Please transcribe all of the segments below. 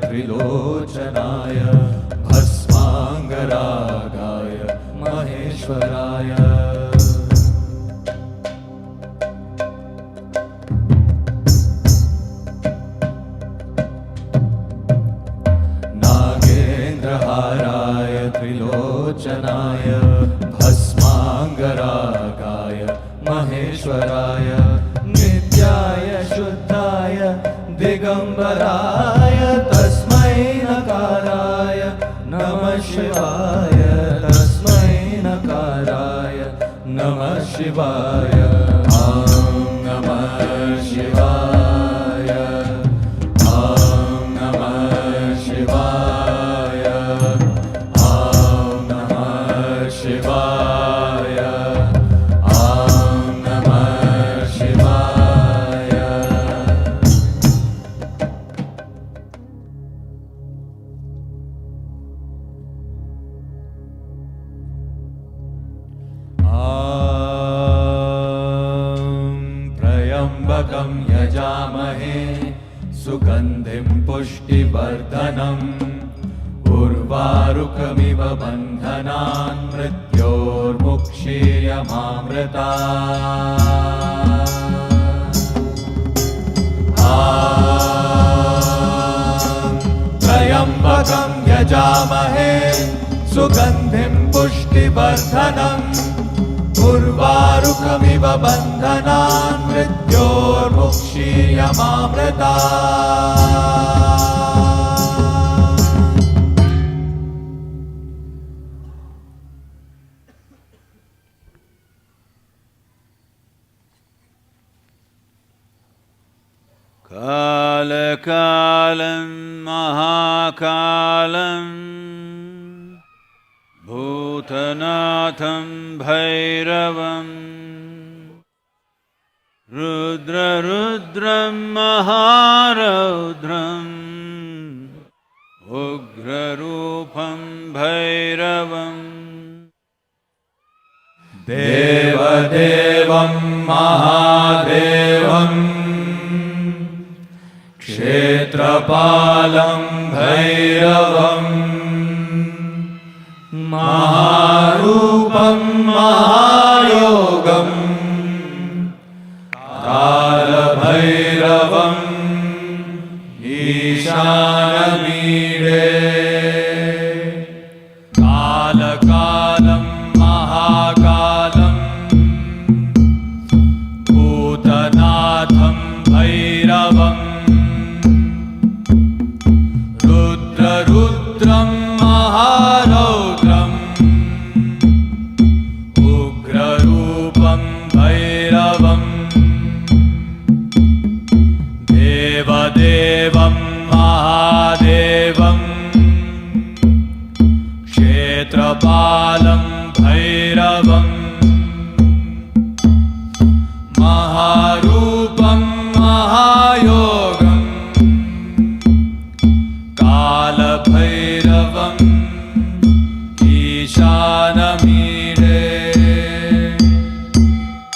त्रिलोचनाय भस्मांगरागाय महेश्वराय नागेन्द्रहाराय त्रिलोचनाय भस्मांगरागाय महेश्वराय नित्याय शुद्धाय दिगंबराय तस्मै नकाराय नमः शिवाय तस्मै नकाराय नमः शिवाय ॐ नमः शिवाय ॐ नमः शिवाय ॐ नमः शिवाय ॐ नमः शिवाय। त्र्यम्बकं यजामहे सुगन्धिं पुष्टिवर्धनम् उर्वारुकमिव बन्धनान् मृत्योर्मुक्षीयमामृतात्। त्र्यम्बकं यजामहे सुगन्धिं पुष्टिवर्धनम् उर्वारुकमिव बन्धनान् मृत्योर्मुक्षीयमामृतात्। कालकालं महाकालं भूतनाथं भैरवं रुद्ररुद्रं महारौद्रम् उग्ररूपं भैरवम् देवदेवं महादेवम् क्षेत्रपालं भैरवम् महारूपं महायोगम् कालभैरवम् ईशानमीडे कालकालं महाकालं भूतनाथं भैरवम् रुद्ररुद्रं महारौद्रम् उग्ररूपं भैरवम् देवदेवं महादेवम् क्षेत्रपालं भैरवम् महारूपं महायोगम् कालभैरवम् ईशानमीडे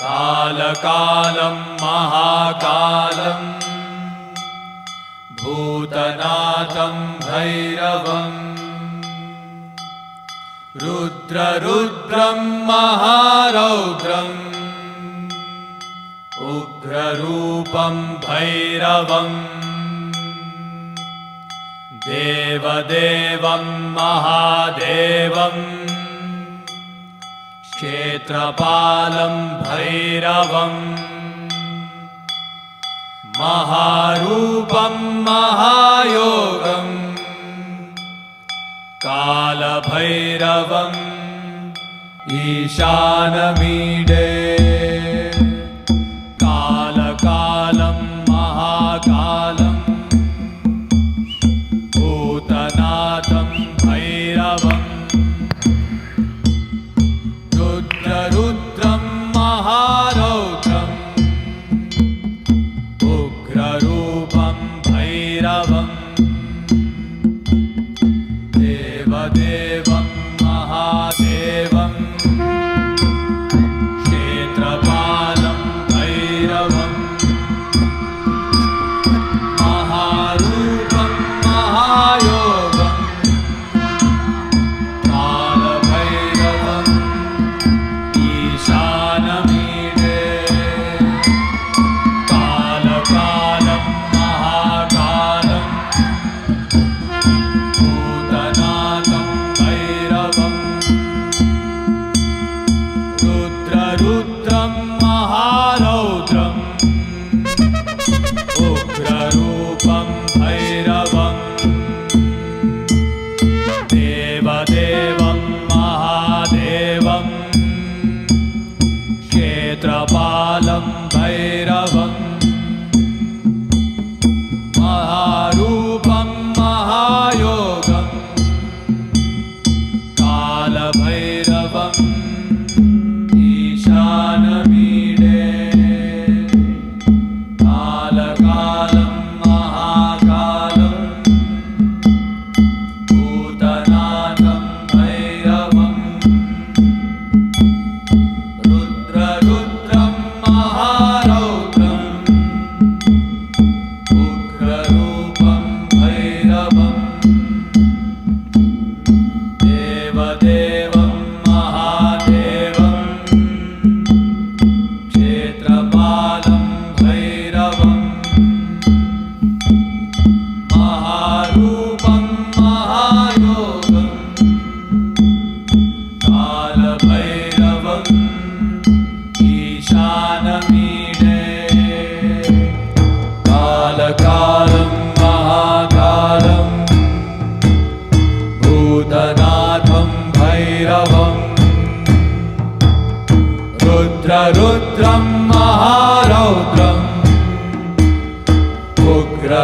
कालकालं महाकालं भूतनाथं भैरवम् रुद्ररुद्रं महारौद्रम् उग्ररूपं भैरवम् देवदेवं महादेवम् क्षेत्रपालं भैरवम् महारूपं महायोगम् कालभैरवम् ईशानमीडे कालकालं महाकालं भूतनाथं भैरवम् रुद्ररुद्रं महारौद्रम् उग्ररूपं भैरवम् देवदेवं महादेवम् क्षेत्रपालं भैरवम् महारूपं महा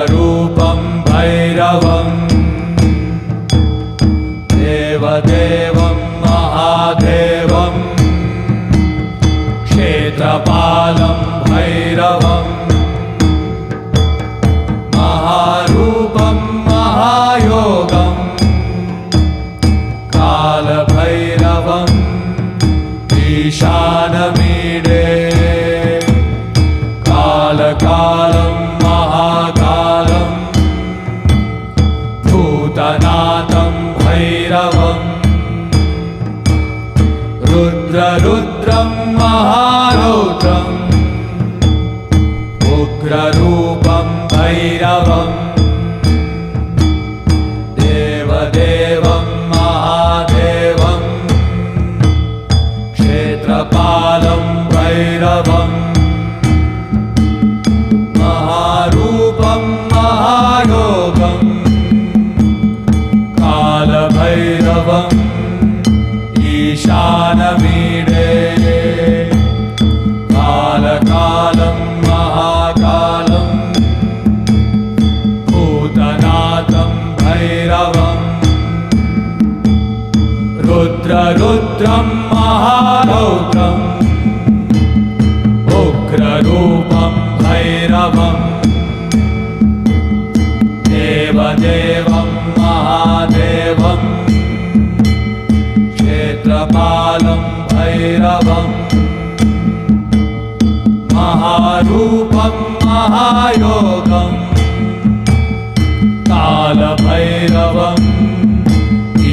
उग्ररूपं भैरवम् देवदेवं महादेवम् क्षेत्रपालं भैरवम् महारूपं महायोगम् कालभैरवम् ईशानमीडे कालकालं महाकालं भूतनाथं भैरवम् रुद्ररुद्रं महारौद्रम् उग्ररूपं भैरवम् देवदेवं महादेवम् क्षेत्रपालं भैरवम् महारूपं महायोगम् कालभैरवम् ईशानमीडे कालकालं महाकालं भूतनाथं भैरवम् रुद्ररुद्रं महारौद्रम् उग्ररूपं भैरवम् देवदेवं महादेवम् क्षेत्रपालं भैरवम् महारूपं महायोगम् कालभैरवम्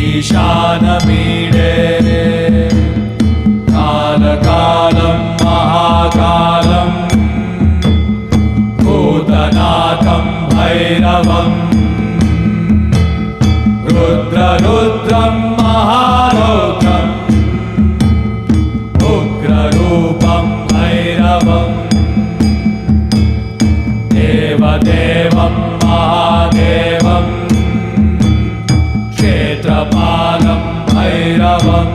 ईशानमीडे कालकालं महाकालं भूतनाथं भैरवम् रुद्ररुद्रं महारौद्रम् उग्ररूपं भैरवम् देवदेवं महादेवम् क्षेत्रपालं भैरवम्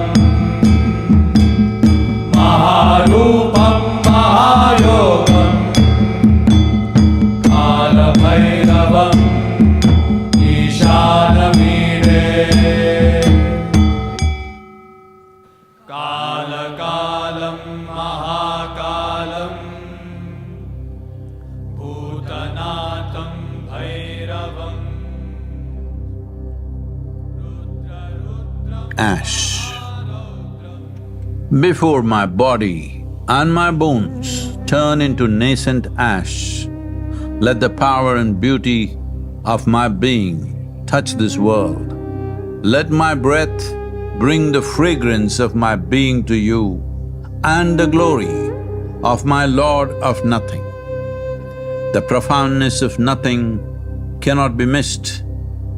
महारूपं महायोगम् कालभैरवम् ईशानमीडे कालकालं महाकालं भूतनाथं भैरवम् Ash. Before my body and my bones turn into nascent ash, let the power and beauty of my being touch this world. Let my breath bring the fragrance of my being to you and the glory of my Lord of Nothing. The profoundness of nothing cannot be missed,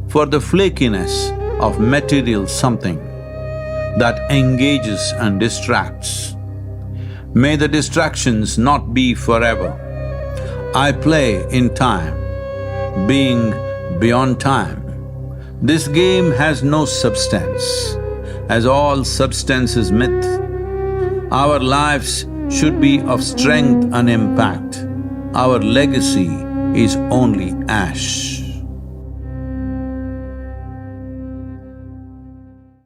for the flakiness of material something that engages and distracts. May the distractions not be forever. I play in time, being beyond time. This game has no substance, as all substance is myth. Our lives should be of strength and impact. Our legacy is only ash.